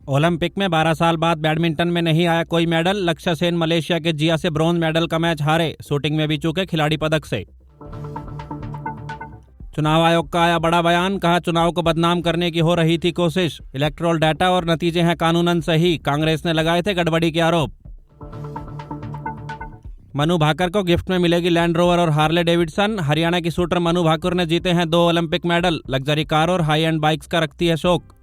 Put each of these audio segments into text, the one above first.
Olympic में 12 साल बाद बैडमिंटन में नहीं आया कोई मेडल। लक्ष्य सेन मलेशिया के जिया से ब्रॉन्ज मेडल का मैच हारे। शूटिंग में भी चूके खिलाड़ी पदक से। चुनाव आयोग का आया बड़ा बयान। कहा चुनाव को बदनाम करने की हो रही थी कोशिश। इलेक्टोरल डाटा और नतीजे हैं कानूनन सही। कांग्रेस ने लगाए थे गड़बड़ी के आरोप। मनु भाकर को गिफ्ट में मिलेगी लैंड रोवर और हार्ले डेविडसन। हरियाणा की शूटर मनु भाकर ने जीते हैं 2 ओलंपिक मेडल। लग्जरी कार और हाई एंड बाइक्स का रखती है शौक।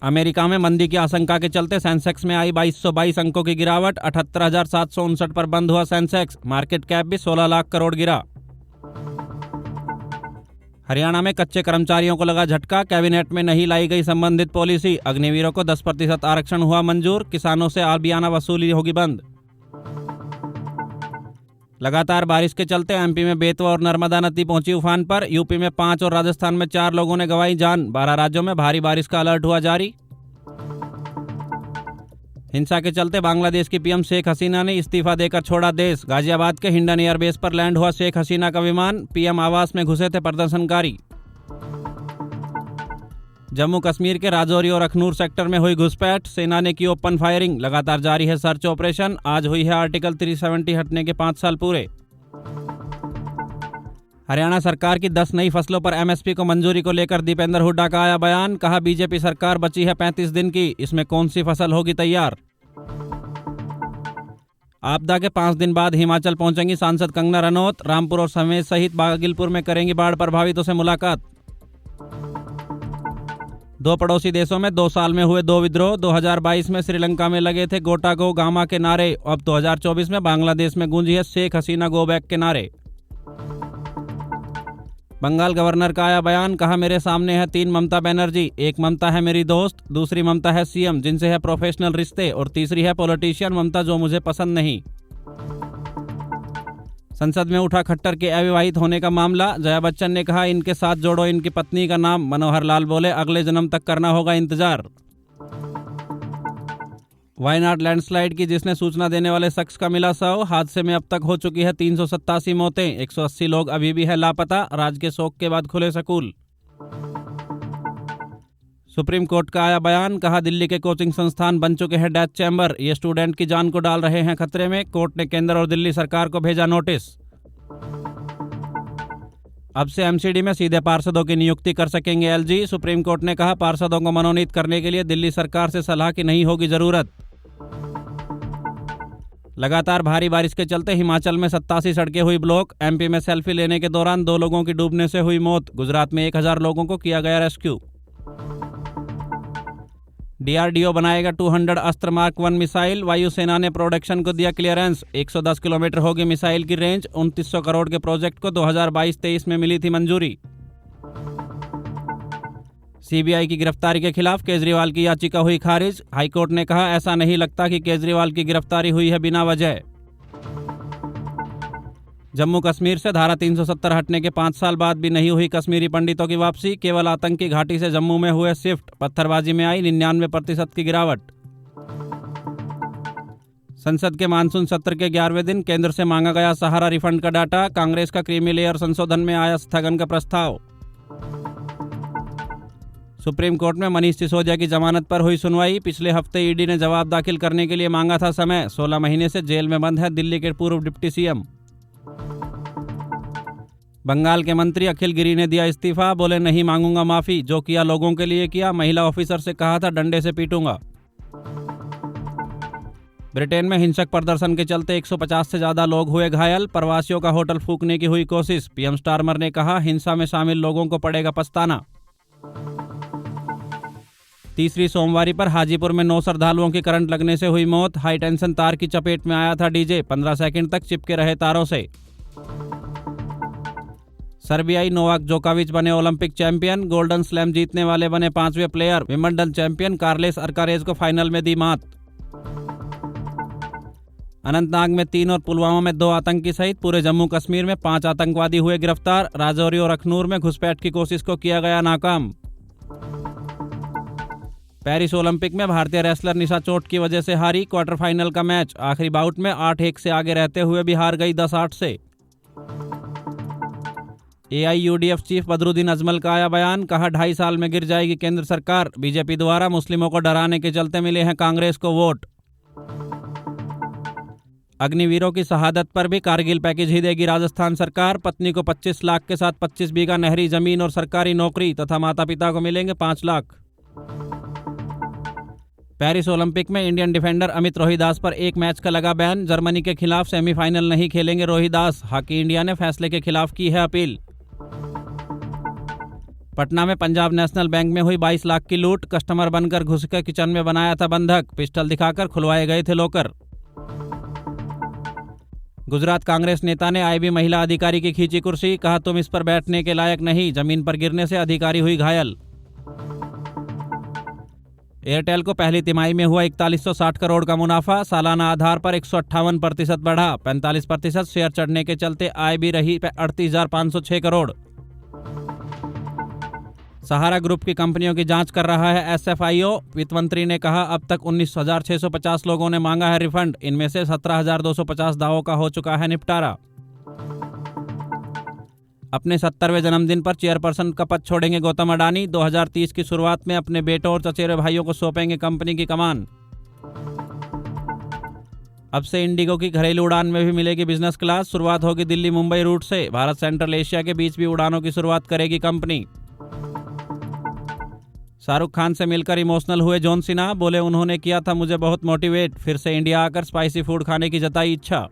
अमेरिका में मंदी की आशंका के चलते सेंसेक्स में आई 2222 अंकों की गिरावट। 78,759 पर बंद हुआ सेंसेक्स। मार्केट कैप भी 16 लाख करोड़ गिरा। हरियाणा में कच्चे कर्मचारियों को लगा झटका। कैबिनेट में नहीं लाई गई संबंधित पॉलिसी। अग्निवीरों को 10% आरक्षण हुआ मंजूर। किसानों से आलबियाना वसूली होगी बंद। लगातार बारिश के चलते एमपी में बेतवा और नर्मदा नदी पहुंची उफान पर। यूपी में 5 और राजस्थान में 4 लोगों ने गंवाई जान। 12 राज्यों में भारी बारिश का अलर्ट हुआ जारी। हिंसा के चलते बांग्लादेश की पीएम शेख हसीना ने इस्तीफा देकर छोड़ा देश। गाजियाबाद के हिंडन एयरबेस पर लैंड हुआ शेख हसीना का विमान। पीएम आवास में घुसे थे प्रदर्शनकारी। जम्मू कश्मीर के राजौरी और अखनूर सेक्टर में हुई घुसपैठ। सेना ने की ओपन फायरिंग। लगातार जारी है सर्च ऑपरेशन। आज हुई है आर्टिकल 370 हटने के 5 साल पूरे। हरियाणा सरकार की 10 नई फसलों पर एमएसपी को मंजूरी को लेकर दीपेंद्र हुड्डा का आया बयान। कहा बीजेपी सरकार बची है 35 दिन की। इसमें कौन सी फसल होगी तैयार। आपदा के 5 दिन बाद हिमाचल पहुंचेंगी सांसद कंगना रनौत। रामपुर और समेत सहित बागलपुर में करेंगी बाढ़ प्रभावितों से मुलाकात। 2 पड़ोसी देशों में 2 साल में हुए 2 विद्रोह। 2022 में श्रीलंका में लगे थे गोटा गो गामा के नारे। अब 2024 में बांग्लादेश में गूंजी है शेख हसीना गो बैक के नारे। बंगाल गवर्नर का आया बयान। कहा मेरे सामने है 3 ममता बनर्जी। एक ममता है मेरी दोस्त, दूसरी ममता है सीएम जिनसे है प्रोफेशनल रिश्ते, और तीसरी है पॉलिटिशियन ममता जो मुझे पसंद नहीं। संसद में उठा खट्टर के अविवाहित होने का मामला। जया बच्चन ने कहा इनके साथ जोड़ो इनकी पत्नी का नाम। मनोहर लाल बोले अगले जन्म तक करना होगा इंतजार। वायनाड लैंडस्लाइड की जिसने सूचना देने वाले शख्स का मिला शव। हादसे में अब तक हो चुकी है 387 मौतें। 180 लोग अभी भी है लापता। राज्य के शोक के बाद खुले स्कूल। सुप्रीम कोर्ट का आया बयान। कहा दिल्ली के कोचिंग संस्थान बन चुके हैं डेथ चैम्बर। ये स्टूडेंट की जान को डाल रहे हैं खतरे में। कोर्ट ने केंद्र और दिल्ली सरकार को भेजा नोटिस। अब से एमसीडी में सीधे पार्षदों की नियुक्ति कर सकेंगे एलजी। सुप्रीम कोर्ट ने कहा पार्षदों को मनोनीत करने के लिए दिल्ली सरकार से सलाह की नहीं होगी जरूरत। लगातार भारी बारिश के चलते हिमाचल में 87 सड़कें हुई ब्लॉक। एमपी में सेल्फी लेने के दौरान 2 लोगों की डूबने से हुई मौत। गुजरात में 1000 लोगों को किया गया रेस्क्यू। डीआरडीओ बनाएगा 200 अस्त्र मार्क 1 मिसाइल। वायुसेना ने प्रोडक्शन को दिया क्लियरेंस। 110 किलोमीटर होगी मिसाइल की रेंज। 2900 करोड़ के प्रोजेक्ट को 2022-23 में मिली थी मंजूरी। सीबीआई की गिरफ्तारी के खिलाफ केजरीवाल की याचिका हुई खारिज। हाईकोर्ट ने कहा ऐसा नहीं लगता कि केजरीवाल की गिरफ्तारी हुई है बिना वजह। जम्मू कश्मीर से धारा 370 हटने के 5 साल बाद भी नहीं हुई कश्मीरी पंडितों की वापसी। केवल आतंकी घाटी से जम्मू में हुए शिफ्ट। पत्थरबाजी में आई 99% की गिरावट। संसद के मानसून सत्र के 11वें दिन केंद्र से मांगा गया सहारा रिफंड का डाटा। कांग्रेस का क्रीमी लेयर संशोधन में आया स्थगन का प्रस्ताव। सुप्रीम कोर्ट में मनीष सिसोदिया की जमानत पर हुई सुनवाई। पिछले हफ्ते ईडी ने जवाब दाखिल करने के लिए मांगा था समय। 16 महीने से जेल में बंद है दिल्ली के पूर्व डिप्टी सीएम। बंगाल के मंत्री अखिल गिरी ने दिया इस्तीफा। बोले नहीं मांगूंगा माफी। जो किया लोगों के लिए किया। महिला ऑफिसर से कहा था डंडे से पीटूंगा। ब्रिटेन में हिंसक प्रदर्शन के चलते 150 से ज्यादा लोग हुए घायल। प्रवासियों का होटल फूंकने की हुई कोशिश। पीएम स्टारमर ने कहा हिंसा में शामिल लोगों को पड़ेगा पछताना। तीसरी सोमवारी पर हाजीपुर में 9 श्रद्धालुओं की करंट लगने से हुई मौत। हाई टेंशन तार की चपेट में आया था डीजे। 15 सेकंड तक चिपके रहे तारों से। सर्बियाई नोवाक जोकोविच बने ओलंपिक चैंपियन। गोल्डन स्लैम जीतने वाले बने 5वें player. Wimbledon champion Carlos Alcaraz को फाइनल में दी मात। अनंतनाग में 3 और पुलवामा में 2 आतंकी सहित पूरे जम्मू कश्मीर में 5 आतंकवादी हुए गिरफ्तार। राजौरी और अखनूर में घुसपैठ की कोशिश को किया गया नाकाम। पेरिस ओलंपिक में भारतीय रेसलर निशा चोट की वजह से हारी क्वार्टर फाइनल का मैच। आखिरी बाउट में 8-1 से आगे रहते हुए भी हार गई 10-8 से। AIUDF चीफ बदरुद्दीन अजमल का आया बयान, कहा 2.5 साल में गिर जाएगी केंद्र सरकार। बीजेपी द्वारा मुस्लिमों को डराने के चलते मिले हैं कांग्रेस को वोट। अग्निवीरों की शहादत पर भी कारगिल पैकेज ही देगी राजस्थान सरकार। पत्नी को 25 लाख के साथ 25 बीघा नहरी जमीन और सरकारी नौकरी तथा माता पिता को मिलेंगे 5 लाख। पेरिस ओलंपिक में इंडियन डिफेंडर अमित रोहिदास पर एक मैच का लगा बैन। जर्मनी के खिलाफ सेमीफाइनल नहीं खेलेंगे रोहिदास। हॉकी इंडिया ने फैसले के खिलाफ की है अपील। पटना में पंजाब नेशनल बैंक में हुई 22 लाख की लूट। कस्टमर बनकर घुसकर किचन में बनाया था बंधक। पिस्टल दिखाकर खुलवाए गए थे लॉकर। गुजरात कांग्रेस नेता ने आईबी महिला अधिकारी की खींची कुर्सी, कहा तुम इस पर बैठने के लायक नहीं। जमीन पर गिरने से अधिकारी हुई घायल। एयरटेल को पहली तिमाही में हुआ 4160 करोड़ का मुनाफा। सालाना आधार पर 158% बढ़ा। 45% शेयर चढ़ने के चलते आय भी रही 38,506 करोड़। सहारा ग्रुप की कंपनियों की जांच कर रहा है SFIO। वित्त मंत्री ने कहा अब तक 19,650 लोगों ने मांगा है रिफंड। इनमें से 17,250 दावों का हो चुका है निपटारा। अपने 70वें जन्मदिन पर चेयरपर्सन का पद छोड़ेंगे गौतम अडानी। 2030 की शुरुआत में अपने बेटों और चचेरे भाइयों को सौंपेंगे कंपनी की कमान। अब से इंडिगो की घरेलू उड़ान में भी मिलेगी बिजनेस क्लास। शुरुआत होगी दिल्ली मुंबई रूट से। भारत सेंट्रल एशिया के बीच भी उड़ानों की शुरुआत करेगी कंपनी। शाहरुख खान से मिलकर इमोशनल हुए जॉन सीना। बोले उन्होंने किया था मुझे बहुत मोटिवेट। फिर से इंडिया आकर स्पाइसी फूड खाने की जताई इच्छा।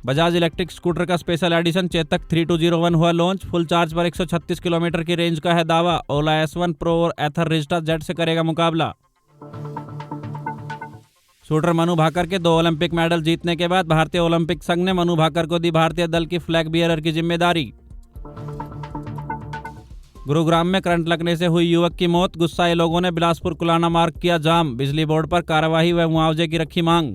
बजाज इलेक्ट्रिक स्कूटर का स्पेशल एडिशन चेतक 3201 हुआ लॉन्च। फुल चार्ज पर 136 किलोमीटर की रेंज का है दावा। ओला S1 प्रो और एथर रिस्टा जेड से करेगा मुकाबला। शूटर मनु भाकर के 2 ओलंपिक मेडल जीतने के बाद भारतीय ओलंपिक संघ ने मनु भाकर को दी भारतीय दल की फ्लैग बियरर की जिम्मेदारी। गुरुग्राम में करंट लगने से हुई युवक की मौत। गुस्साए लोगों ने बिलासपुर कुलाना मार्ग किया जाम। बिजली बोर्ड पर कार्रवाई व मुआवजे की रखी मांग।